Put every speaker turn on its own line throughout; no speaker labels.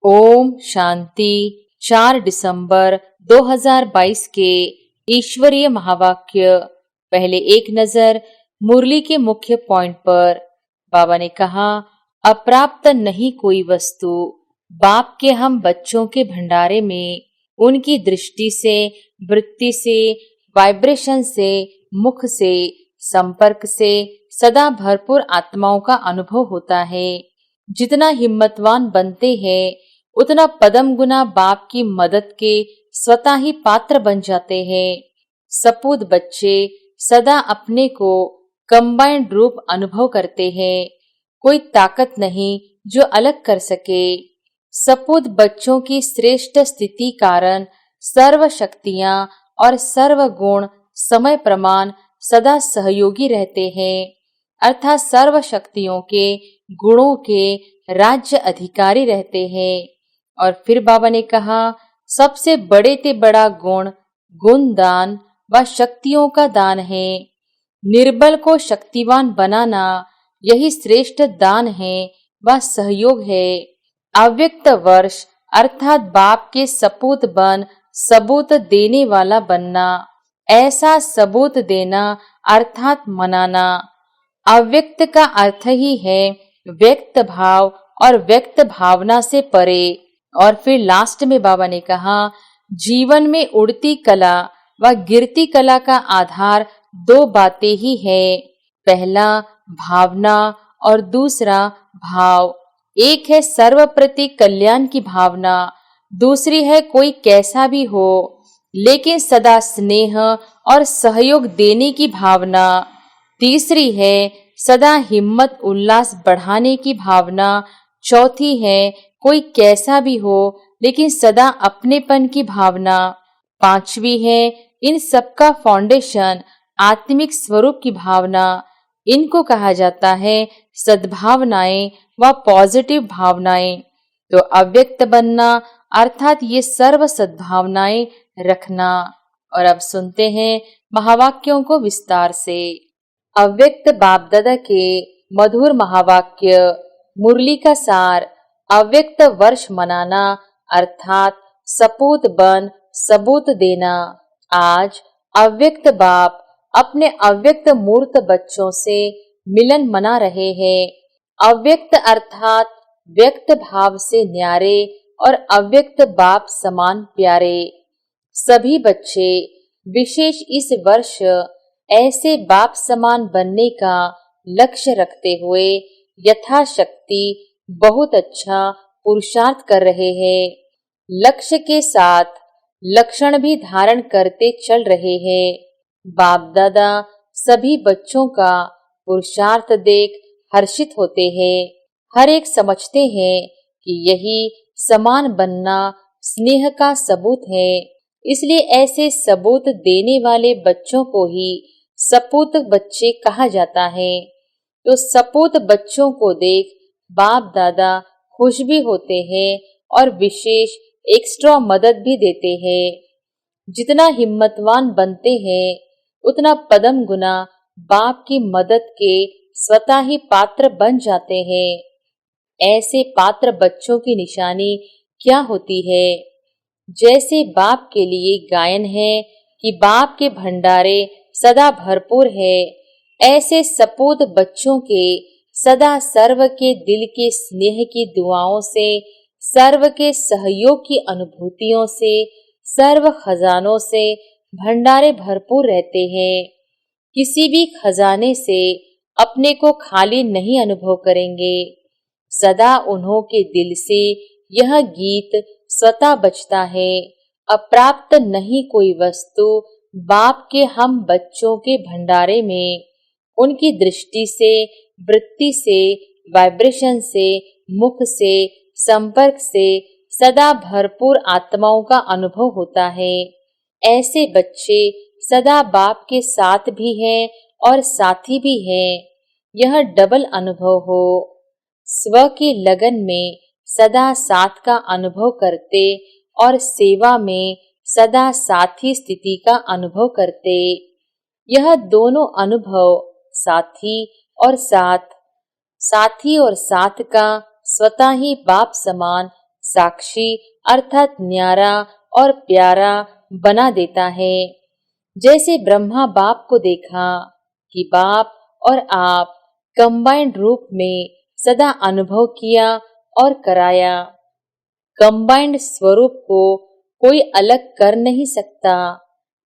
ओम शांति। 4 दिसंबर 2022 के ईश्वरीय महावाक्य। पहले एक नजर मुरली के मुख्य पॉइंट पर। बाबा ने कहा, अप्राप्त नहीं कोई वस्तु। बाप के हम बच्चों के भंडारे में उनकी दृष्टि से, वृत्ति से, वाइब्रेशन से, मुख से, संपर्क से सदा भरपूर आत्माओं का अनुभव होता है। जितना हिम्मतवान बनते हैं उतना पदम गुना बाप की मदद के स्वतः ही पात्र बन जाते हैं। सपूत बच्चे सदा अपने को कंबाइंड रूप अनुभव करते हैं। कोई ताकत नहीं जो अलग कर सके। सपूत बच्चों की श्रेष्ठ स्थिति कारण सर्व शक्तियां और सर्व गुण समय प्रमाण सदा सहयोगी रहते हैं, अर्थात सर्व शक्तियों के गुणों के राज्य अधिकारी रहते हैं। और फिर बाबा ने कहा, सबसे बड़े ते बड़ा गुण गुणदान व शक्तियों का दान है। निर्बल को शक्तिवान बनाना यही श्रेष्ठ दान है व सहयोग है। अव्यक्त वर्ष अर्थात बाप के सपूत बन सबूत देने वाला बनना। ऐसा सबूत देना अर्थात मनाना। अव्यक्त का अर्थ ही है व्यक्त भाव और व्यक्त भावना से परे। और फिर लास्ट में बाबा ने कहा, जीवन में उड़ती कला व गिरती कला का आधार दो बातें ही है। पहला भावना और दूसरा भाव। एक है सर्व प्रति कल्याण की भावना, दूसरी है कोई कैसा भी हो लेकिन सदा स्नेह और सहयोग देने की भावना। तीसरी है सदा हिम्मत उल्लास बढ़ाने की भावना। चौथी है कोई कैसा भी हो लेकिन सदा अपनेपन की भावना। पांचवी है इन सबका फाउंडेशन आत्मिक स्वरूप की भावना। इनको कहा जाता है सद्भावनाएं व पॉजिटिव भावनाएं। तो अव्यक्त बनना अर्थात ये सर्व सद्भावनाएं रखना। और अब सुनते हैं महावाक्यों को विस्तार से। अव्यक्त बाप दादा के मधुर महावाक्य। मुरली का सार। अव्यक्त वर्ष मनाना अर्थात सपूत बन सबूत देना। आज अव्यक्त बाप अपने अव्यक्त मूर्त बच्चों से मिलन मना रहे हैं। अव्यक्त अर्थात व्यक्त भाव से न्यारे और अव्यक्त बाप समान प्यारे। सभी बच्चे विशेष इस वर्ष ऐसे बाप समान बनने का लक्ष्य रखते हुए यथाशक्ति बहुत अच्छा पुरुषार्थ कर रहे हैं। लक्ष्य के साथ लक्षण भी धारण करते चल रहे हैं। बाप दादा सभी बच्चों का पुरुषार्थ देख हर्षित होते हैं। हर एक समझते हैं कि यही समान बनना स्नेह का सबूत है। इसलिए ऐसे सबूत देने वाले बच्चों को ही सपूत बच्चे कहा जाता है। तो सपूत बच्चों को देख बाप दादा खुश भी होते हैं और विशेष एक्स्ट्रा मदद भी देते हैं। जितना हिम्मतवान बनते हैं उतना पदम गुना बाप की मदद के स्वतः ही पात्र बन जाते हैं। ऐसे पात्र बच्चों की निशानी क्या होती है? जैसे बाप के लिए गायन है कि बाप के भंडारे सदा भरपूर है, ऐसे सपूत बच्चों के सदा सर्व के दिल के स्नेह की दुआओं से, सर्व के सहयोग की अनुभूतियों से, सर्व खजानों से भंडारे भरपूर रहते हैं। किसी भी खजाने से अपने को खाली नहीं अनुभव करेंगे। सदा उन्हों के दिल से यह गीत स्वतः बजता है, अप्राप्त नहीं कोई वस्तु बाप के हम बच्चों के भंडारे में। उनकी दृष्टि से, वृत्ति से, वाइब्रेशन से, मुख से, संपर्क से सदा भरपूर आत्माओं का अनुभव होता है। ऐसे बच्चे सदा बाप के साथ भी हैं और साथी भी हैं। यह डबल अनुभव हो। स्व की लगन में सदा साथ का अनुभव करते और सेवा में सदा साथी स्थिति का अनुभव करते। यह दोनों अनुभव साथी और साथ का स्वतः ही बाप समान साक्षी अर्थात न्यारा और प्यारा बना देता है। जैसे ब्रह्मा बाप को देखा कि बाप और आप कंबाइंड रूप में सदा अनुभव किया और कराया। कंबाइंड स्वरूप को कोई अलग कर नहीं सकता।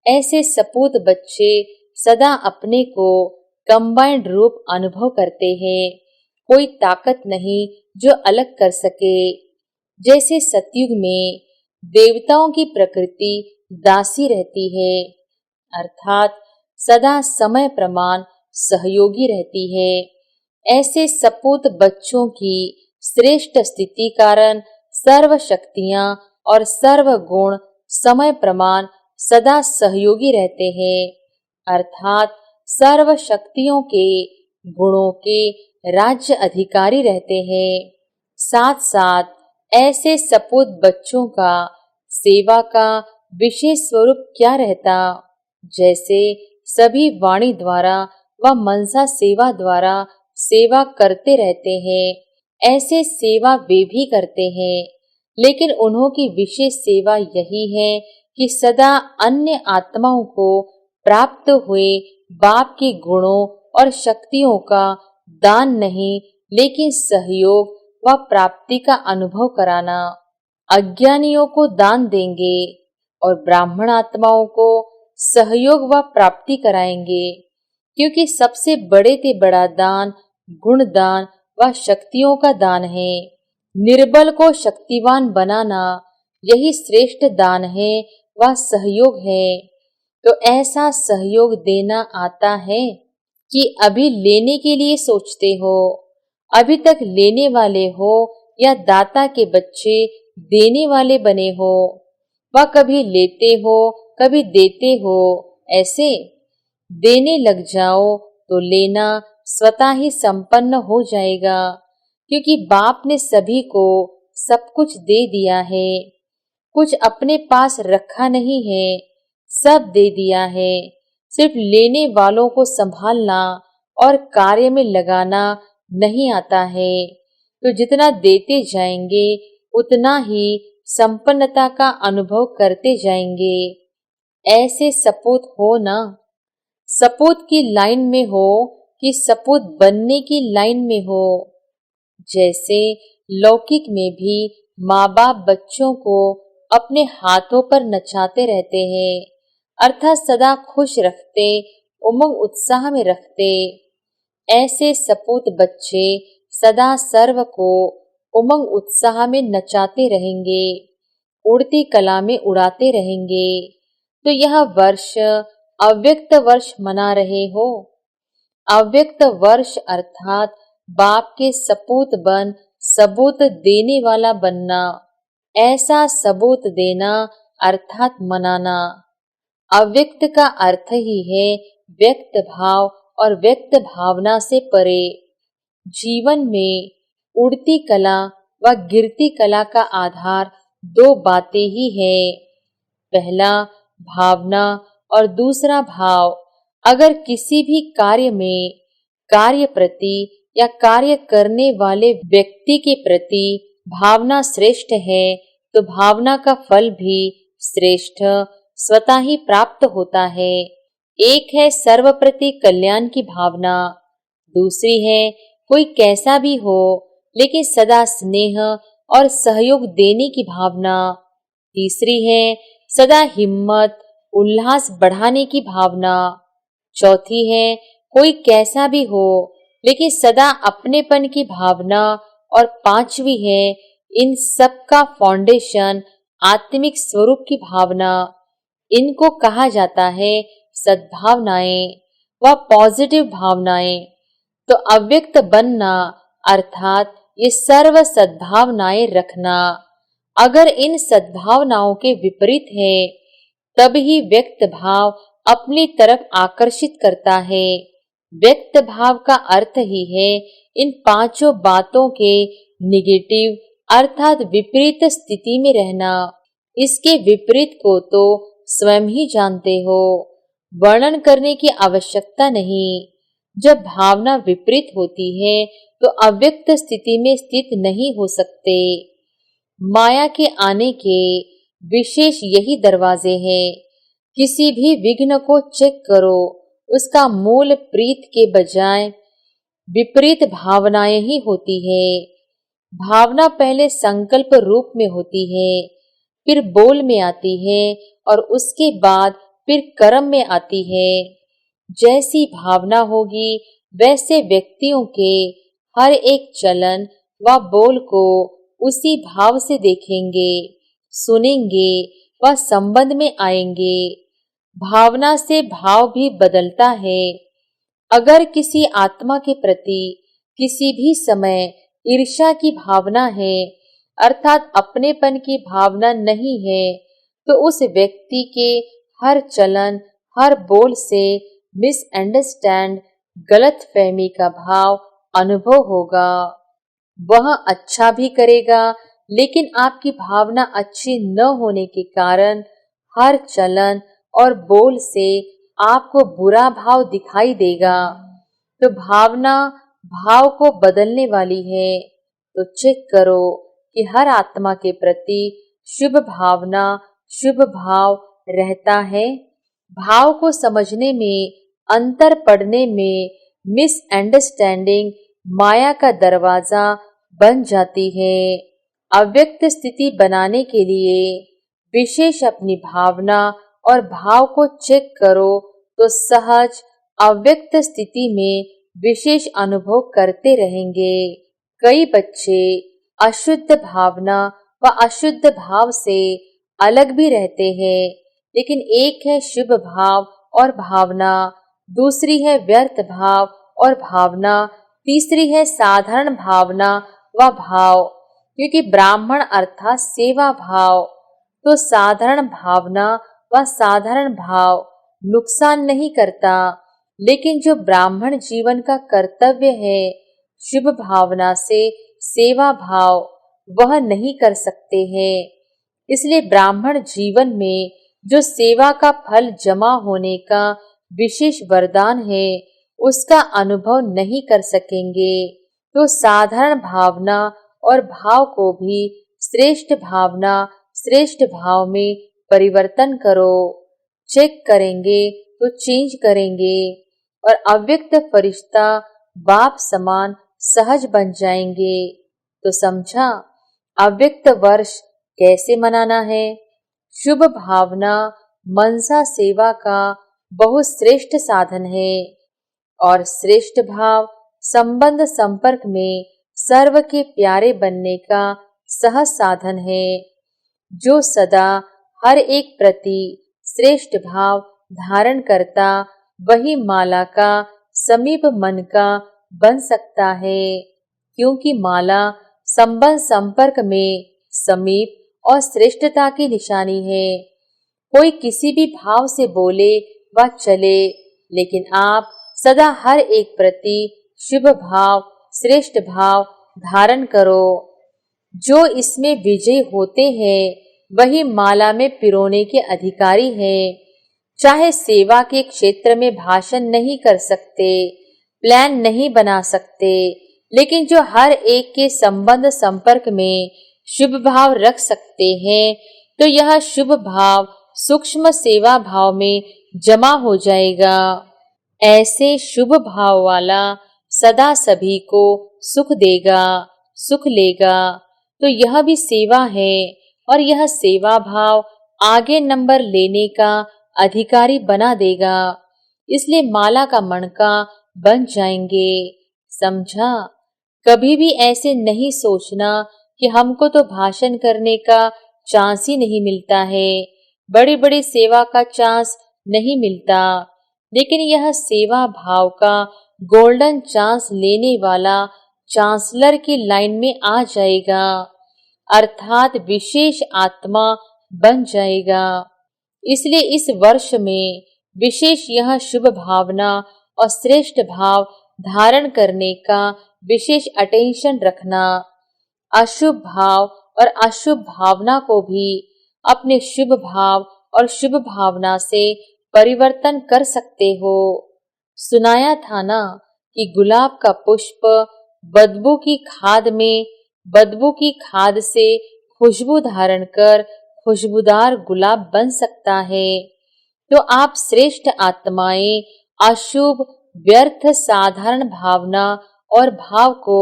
ऐसे सपूत बच्चे सदा अपने को कंबाइंड रूप अनुभव करते हैं। कोई ताकत नहीं जो अलग कर सके। जैसे सतयुग में देवताओं की प्रकृति दासी रहती है, अर्थात सदा समय प्रमाण सहयोगी रहती है। ऐसे सपूत बच्चों की श्रेष्ठ स्थिति कारण सर्व शक्तियां और सर्व गुण समय प्रमाण सदा सहयोगी रहते हैं, अर्थात सर्व शक्तियों के गुणों के राज्य अधिकारी रहते हैं। साथ साथ ऐसे सपूत बच्चों का सेवा का विशेष स्वरूप क्या रहता। जैसे सभी वाणी द्वारा व मनसा सेवा द्वारा सेवा करते रहते हैं, ऐसे सेवा वे भी करते हैं, लेकिन उन्हों की विशेष सेवा यही है कि सदा अन्य आत्माओं को प्राप्त हुए बाप के गुणों और शक्तियों का दान नहीं, लेकिन सहयोग व प्राप्ति का अनुभव कराना। अज्ञानियों को दान देंगे और ब्राह्मण आत्माओं को सहयोग व प्राप्ति कराएंगे, क्योंकि सबसे बड़े से बड़ा दान गुण दान व शक्तियों का दान है। निर्बल को शक्तिवान बनाना यही श्रेष्ठ दान है व सहयोग है। तो ऐसा सहयोग देना आता है कि अभी लेने के लिए सोचते हो, अभी तक लेने वाले हो या दाता के बच्चे देने वाले बने हो, व कभी लेते हो कभी देते हो। ऐसे देने लग जाओ तो लेना स्वतः ही संपन्न हो जाएगा, क्योंकि बाप ने सभी को सब कुछ दे दिया है। कुछ अपने पास रखा नहीं है, सब दे दिया है। सिर्फ लेने वालों को संभालना और कार्य में लगाना नहीं आता है। तो जितना देते जाएंगे उतना ही संपन्नता का अनुभव करते जाएंगे। ऐसे सपूत हो ना। सपूत की लाइन में हो कि सपूत बनने की लाइन में हो। जैसे लौकिक में भी माँ बाप बच्चों को अपने हाथों पर नचाते रहते हैं, अर्थात सदा खुश रखते, उमंग उत्साह में रखते। ऐसे सपूत बच्चे सदा सर्व को उमंग उत्साह में नचाते रहेंगे, उड़ती कला में उड़ाते रहेंगे। तो यह वर्ष अव्यक्त वर्ष मना रहे हो। अव्यक्त वर्ष अर्थात बाप के सपूत बन सबूत देने वाला बनना। ऐसा सबूत देना अर्थात मनाना। अव्यक्त का अर्थ ही है व्यक्त भाव और व्यक्त भावना से परे। जीवन में उड़ती कला व गिरती कला का आधार दो बातें ही है, पहला भावना और दूसरा भाव। अगर किसी भी कार्य में कार्य प्रति या कार्य करने वाले व्यक्ति के प्रति भावना श्रेष्ठ है तो भावना का फल भी श्रेष्ठ स्वतः ही प्राप्त होता है। एक है सर्व प्रति कल्याण की भावना, दूसरी है कोई कैसा भी हो लेकिन सदा स्नेह और सहयोग देने की भावना, तीसरी है सदा हिम्मत उल्लास बढ़ाने की भावना, चौथी है कोई कैसा भी हो लेकिन सदा अपनेपन की भावना, और पांचवी है इन सब का फाउंडेशन आत्मिक स्वरूप की भावना। इनको कहा जाता है सद्भावनाएं व पॉजिटिव भावनाएं। तो अव्यक्त बनना अर्थात ये सर्व सद्भावनाएं रखना। अगर इन सद्भावनाओं के विपरीत है तब ही व्यक्त भाव अपनी तरफ आकर्षित करता है। व्यक्त भाव का अर्थ ही है इन पांचों बातों के निगेटिव अर्थात विपरीत स्थिति में रहना। इसके विपरीत को तो स्वयं ही जानते हो, वर्णन करने की आवश्यकता नहीं। जब भावना विपरीत होती है तो अव्यक्त स्थिति में स्थित नहीं हो सकते। माया के आने के विशेष यही दरवाजे हैं। किसी भी विघ्न को चेक करो, उसका मूल प्रीत के बजाय विपरीत भावनाएं ही होती है। भावना पहले संकल्प रूप में होती है, फिर बोल में आती है और उसके बाद फिर कर्म में आती है। जैसी भावना होगी वैसे व्यक्तियों के हर एक चलन व बोल को उसी भाव से देखेंगे, सुनेंगे व संबंध में आएंगे। भावना से भाव भी बदलता है। अगर किसी आत्मा के प्रति किसी भी समय ईर्ष्या की भावना है, अर्थात अपनेपन की भावना नहीं है, तो उस व्यक्ति के हर चलन, हर बोल से मिसअंडरस्टैंड, गलत फहमी का भाव अनुभव होगा। वह अच्छा भी करेगा, लेकिन आपकी भावना अच्छी न होने के कारण हर चलन और बोल से आपको बुरा भाव दिखाई देगा। तो भावना भाव को बदलने वाली है। तो चेक करो कि हर आत्मा के प्रति शुभ भावना, शुभ भाव रहता है। भाव को समझने में, अंतर पढ़ने में मिसअंडरस्टैंडिंग माया का दरवाजा बन जाती है। अव्यक्त स्थिति बनाने के लिए विशेष अपनी भावना और भाव को चेक करो तो सहज अव्यक्त स्थिति में विशेष अनुभव करते रहेंगे। कई बच्चे अशुद्ध भावना व अशुद्ध भाव से अलग भी रहते हैं, लेकिन एक है शुभ भाव और भावना, दूसरी है व्यर्थ भाव और भावना, तीसरी है साधारण भावना व भाव। क्योंकि ब्राह्मण अर्थात सेवा भाव, तो साधारण भावना व साधारण भाव नुकसान नहीं करता, लेकिन जो ब्राह्मण जीवन का कर्तव्य है, शुभ भावना से सेवा भाव, वह नहीं कर सकते हैं। इसलिए ब्राह्मण जीवन में जो सेवा का फल जमा होने का विशेष वरदान है, उसका अनुभव नहीं कर सकेंगे। तो साधारण भावना और भाव को भी श्रेष्ठ भावना, श्रेष्ठ भाव में परिवर्तन करो। चेक करेंगे तो चेंज करेंगे और अव्यक्त फरिश्ता बाप समान सहज बन जाएंगे। तो समझा अव्यक्त वर्ष कैसे मनाना है। शुभ भावना मनसा सेवा का बहुत श्रेष्ठ साधन है और श्रेष्ठ भाव संबंध संपर्क में सर्व के प्यारे बनने का सहज साधन है। जो सदा हर एक प्रति श्रेष्ठ भाव धारण करता, वही माला का समीप मन का बन सकता है। क्योंकि माला संबंध संपर्क में समीप और श्रेष्ठता की निशानी है। कोई किसी भी भाव से बोले व चले, लेकिन आप सदा हर एक प्रति शुभ भाव, श्रेष्ठ भाव धारण करो। जो इसमें विजयी होते हैं, वही माला में पिरोने के अधिकारी हैं। चाहे सेवा के क्षेत्र में भाषण नहीं कर सकते, प्लान नहीं बना सकते, लेकिन जो हर एक के संबंध संपर्क में शुभ भाव रख सकते हैं, तो यह शुभ भाव सूक्ष्म सेवा भाव में जमा हो जाएगा। ऐसे शुभ भाव वाला सदा सभी को सुख देगा, सुख लेगा। तो यह भी सेवा है और यह सेवा भाव आगे नंबर लेने का अधिकारी बना देगा। इसलिए माला का मणका बन जाएंगे। समझा? कभी भी ऐसे नहीं सोचना कि हमको तो भाषण करने का चांस ही नहीं मिलता है, बड़ी बड़ी सेवा का चांस नहीं मिलता, लेकिन यह सेवा भाव का गोल्डन चांस लेने वाला चांसलर की लाइन में आ जाएगा, अर्थात विशेष आत्मा बन जाएगा। इसलिए इस वर्ष में विशेष यह शुभ भावना और श्रेष्ठ भाव धारण करने का विशेष अटेंशन रखना। अशुभ भाव और अशुभ भावना को भी अपने शुभ भाव और शुभ भावना से परिवर्तन कर सकते हो। सुनाया था ना कि गुलाब का पुष्प बदबू की खाद से खुशबू धारण कर खुशबूदार गुलाब बन सकता है, तो आप श्रेष्ठ आत्माएं अशुभ, व्यर्थ, साधारण भावना और भाव को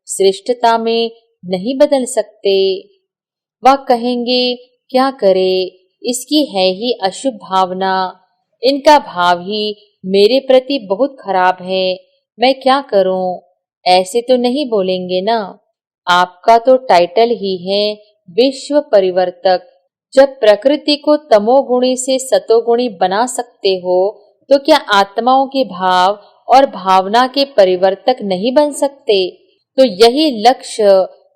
श्रेष्ठता में नहीं बदल सकते। वह कहेंगे क्या करे, इसकी है ही अशुभ भावना, इनका भाव ही मेरे प्रति बहुत खराब है, मैं क्या करूं। ऐसे तो नहीं बोलेंगे ना। आपका तो टाइटल ही है विश्व परिवर्तक। जब प्रकृति को तमोगुणी से सतोगुणी बना सकते हो, तो क्या आत्माओं के भाव और भावना के परिवर्तक नहीं बन सकते। तो यही लक्ष्य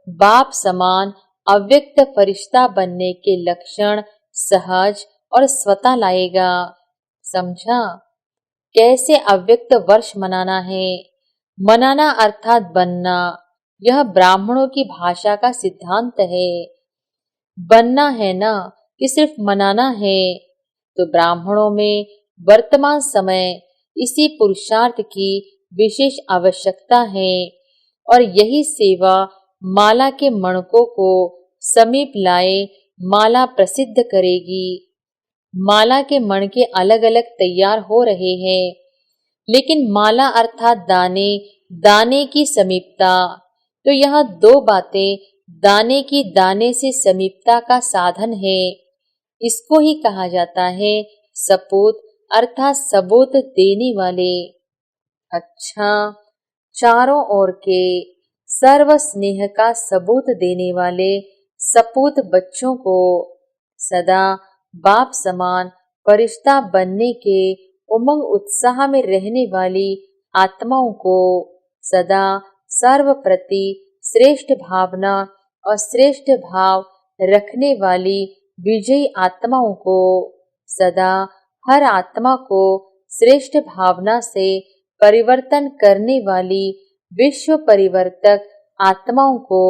बाप समान अव्यक्त फरिश्ता बनने के लक्षण सहज और स्वतः लाएगा। समझा। कैसे अव्यक्त वर्ष मनाना है। मनाना अर्थात बनना, यह ब्राह्मणों की भाषा का सिद्धांत है। बनना है ना कि सिर्फ मनाना है। तो ब्राह्मणों में वर्तमान समय इसी पुरुषार्थ की विशेष आवश्यकता है, और यही सेवा माला के मणकों को समीप लाए माला प्रसिद्ध करेगी। माला के मणके अलग अलग तैयार हो रहे हैं, लेकिन माला अर्थात दाने, दाने की समीपता। तो यह दो बातें दाने की दाने से समीपता का साधन है। इसको ही कहा जाता है सपूत अर्थात सबूत देने वाले। अच्छा, चारों ओर के सर्व स्नेह का सबूत देने वाले सपूत बच्चों को सदा बाप समान फरिश्ता बनने के उमंग उत्साह में रहने वाली आत्माओं को सदा सर्व प्रति श्रेष्ठ भावना और श्रेष्ठ भाव रखने वाली विजयी आत्माओं को सदा हर आत्मा को श्रेष्ठ भावना से परिवर्तन करने वाली विश्व परिवर्तक आत्माओं को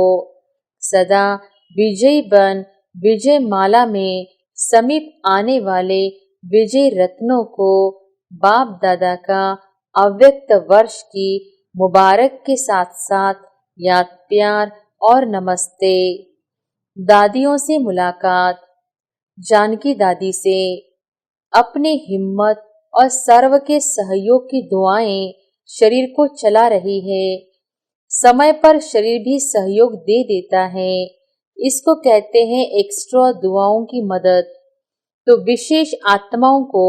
सदा विजयी बन विजय माला में समीप आने वाले विजय रत्नों को बाप दादा का अव्यक्त वर्ष की मुबारक के साथ साथ याद प्यार और नमस्ते। दादियों से मुलाकात। जानकी दादी से अपनी हिम्मत और सर्व के सहयोग की दुआएं शरीर को चला रही है। समय पर शरीर भी सहयोग दे देता है। इसको कहते हैं एक्स्ट्रा दुआओं की मदद। तो विशेष आत्माओं को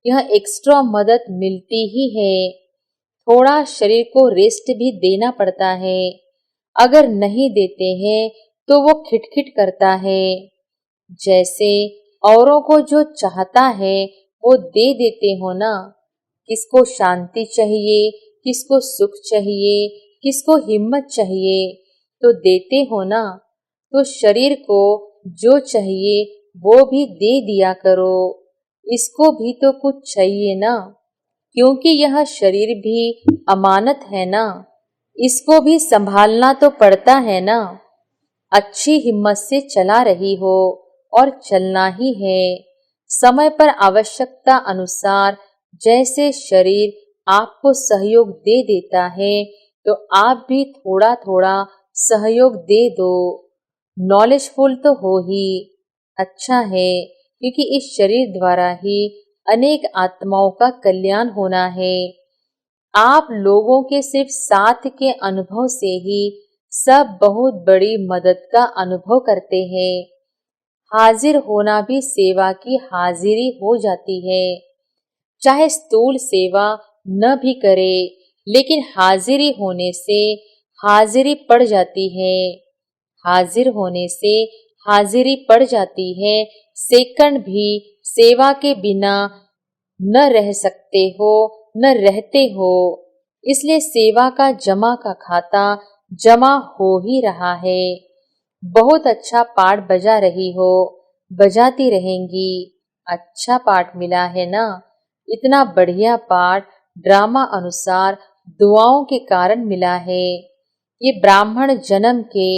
यह एक्स्ट्रा मदद मिलती ही है। थोड़ा शरीर को रेस्ट भी देना पड़ता है। अगर नहीं देते हैं तो वो खिटखिट करता है। जैसे औरों को जो चाहता है वो दे देते हो ना। किसको शांति चाहिए, किसको सुख चाहिए, किसको हिम्मत चाहिए, तो देते हो ना। तो शरीर को जो चाहिए वो भी दे दिया करो। इसको भी तो कुछ चाहिए ना, क्योंकि यह शरीर भी अमानत है ना। इसको भी संभालना तो पड़ता है ना। अच्छी हिम्मत से चला रही हो और चलना ही है। समय पर आवश्यकता अनुसार जैसे शरीर आपको सहयोग दे देता है, तो आप भी थोड़ा थोड़ा सहयोग दे दो। नॉलेजफुल तो हो ही। अच्छा है, क्योंकि इस शरीर द्वारा ही अनेक आत्माओं का कल्याण होना है। आप लोगों के सिर्फ साथ के अनुभव से ही सब बहुत बड़ी मदद का अनुभव करते हैं। हाजिर होना भी सेवा की हाजिरी हो जाती है। चाहे स्थूल सेवा न भी करे, लेकिन हाजिरी होने से हाजिरी पड़ जाती है। हाजिर होने से हाजिरी पड़ जाती है। सेकंड भी सेवा के बिना न रह सकते हो, न रहते हो। इसलिए सेवा का जमा का खाता जमा हो ही रहा है। बहुत अच्छा पाठ बजा रही हो, बजाती रहेंगी। अच्छा पाठ मिला है ना। इतना बढ़िया पाठ ड्रामा अनुसार दुआओं के कारण मिला है। ये ब्राह्मण जन्म के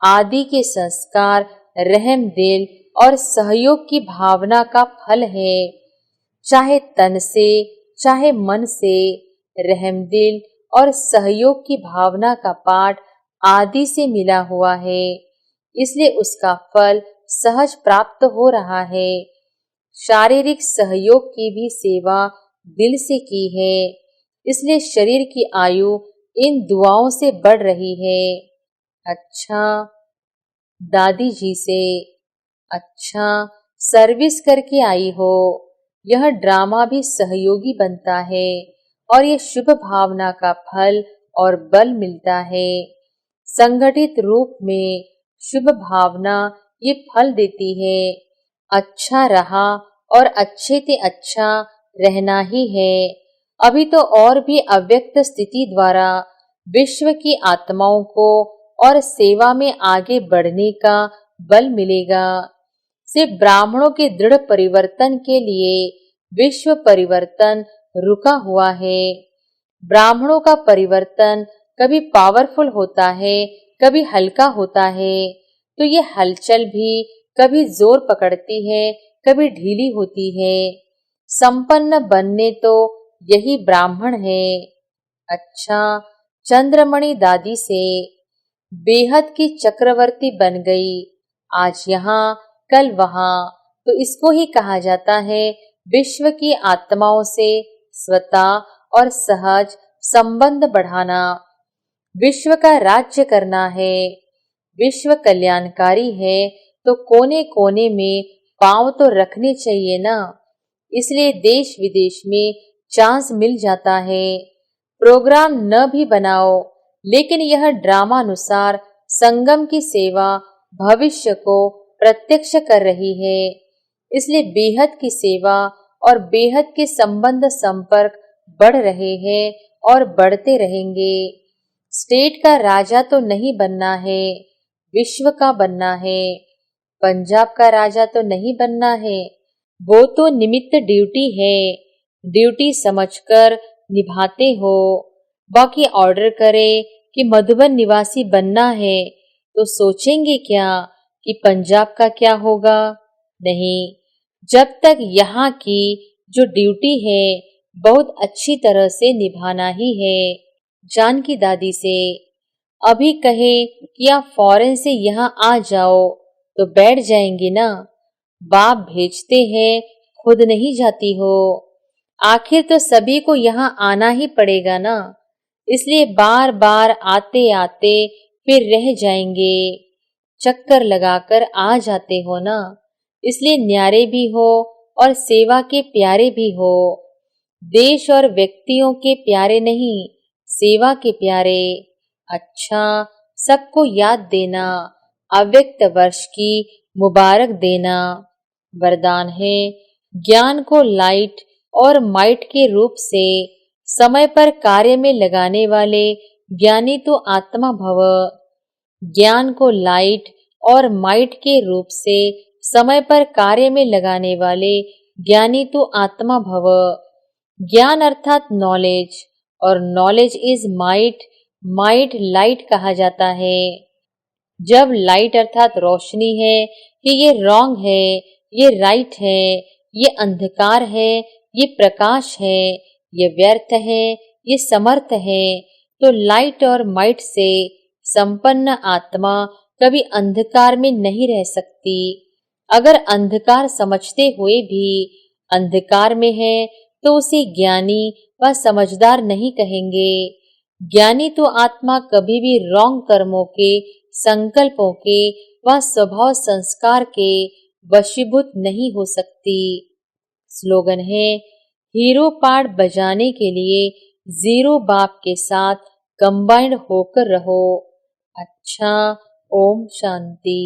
आदि के संस्कार, रहम दिल और सहयोग की भावना का फल है। चाहे तन से चाहे मन से रहम दिल और सहयोग की भावना का पाठ आदि से मिला हुआ है। इसलिए उसका फल सहज प्राप्त हो रहा है। शारीरिक सहयोग की भी सेवा दिल से की है, इसलिए शरीर की आयु इन दुआओं से बढ़ रही है। अच्छा, दादी जी से, अच्छा, सर्विस करके आई हो। यह ड्रामा भी सहयोगी बनता है और ये शुभ भावना का फल और बल मिलता है। संगठित रूप में शुभ भावना ये फल देती है। अच्छा रहा और अच्छे से अच्छा रहना ही है। अभी तो और भी अव्यक्त स्थिति द्वारा विश्व की आत्माओं को और सेवा में आगे बढ़ने का बल मिलेगा। सिर्फ ब्राह्मणों के दृढ़ परिवर्तन के लिए विश्व परिवर्तन रुका हुआ है। ब्राह्मणों का परिवर्तन कभी पावरफुल होता है, कभी हल्का होता है। तो ये हलचल भी कभी जोर पकड़ती है, कभी ढीली होती है। संपन्न बनने तो यही ब्राह्मण है। अच्छा, चंद्रमणि दादी से, बेहद की चक्रवर्ती बन गई, आज यहाँ कल वहाँ। तो इसको ही कहा जाता है विश्व की आत्माओं से स्वतः और सहज संबंध बढ़ाना। विश्व का राज्य करना है। विश्व कल्याणकारी है तो कोने कोने में पांव तो रखने चाहिए ना। इसलिए देश विदेश में चांस मिल जाता है। प्रोग्राम न भी बनाओ, लेकिन यह ड्रामानुसार संगम की सेवा भविष्य को प्रत्यक्ष कर रही है। इसलिए बेहद की सेवा और बेहद के संबंध संपर्क बढ़ रहे हैं और बढ़ते रहेंगे। स्टेट का राजा तो नहीं बनना है, विश्व का बनना है। पंजाब का राजा तो नहीं बनना है, वो तो निमित्त ड्यूटी है। ड्यूटी समझकर निभाते हो। बाकी ऑर्डर करे कि मधुबन निवासी बनना है तो सोचेंगे क्या कि पंजाब का क्या होगा? नहीं, जब तक यहाँ की जो ड्यूटी है बहुत अच्छी तरह से निभाना ही है। जानकी दादी से, अभी कहे कि आप फॉरेन से यहाँ आ जाओ तो बैठ जाएंगे ना। बाप भेजते हैं, खुद नहीं जाती हो। आखिर तो सभी को यहाँ आना ही पड़ेगा ना, इसलिए बार बार आते आते फिर रह जाएंगे। चक्कर लगाकर आ जाते हो ना, इसलिए न्यारे भी हो और सेवा के प्यारे भी हो। देश और व्यक्तियों के प्यारे नहीं, सेवा के प्यारे। अच्छा, सबको याद देना, अव्यक्त वर्ष की मुबारक देना। वरदान है, ज्ञान को लाइट और माइट के रूप से समय पर कार्य में लगाने वाले ज्ञानी तो आत्मा भव। ज्ञान को लाइट और माइट के रूप से समय पर कार्य में लगाने वाले ज्ञानी तो आत्मा भव। ज्ञान अर्थात नॉलेज और knowledge is might, might light कहा जाता है। जब लाइट अर्थात रोशनी है कि ये रॉन्ग है, ये राइट है, ये अंधकार है, ये प्रकाश है, ये व्यर्थ है, ये समर्थ है, तो लाइट और माइट से संपन्न आत्मा कभी अंधकार में नहीं रह सकती। अगर अंधकार समझते हुए भी अंधकार में है तो उसे ज्ञानी व समझदार नहीं कहेंगे। ज्ञानी तो आत्मा कभी भी रॉन्ग कर्मों के, संकल्पों के व स्वभाव संस्कार के वशीभूत नहीं हो सकती। स्लोगन है, हीरो पार्ट बजाने के लिए जीरो बाप के साथ कंबाइंड होकर रहो। अच्छा, ओम शांति।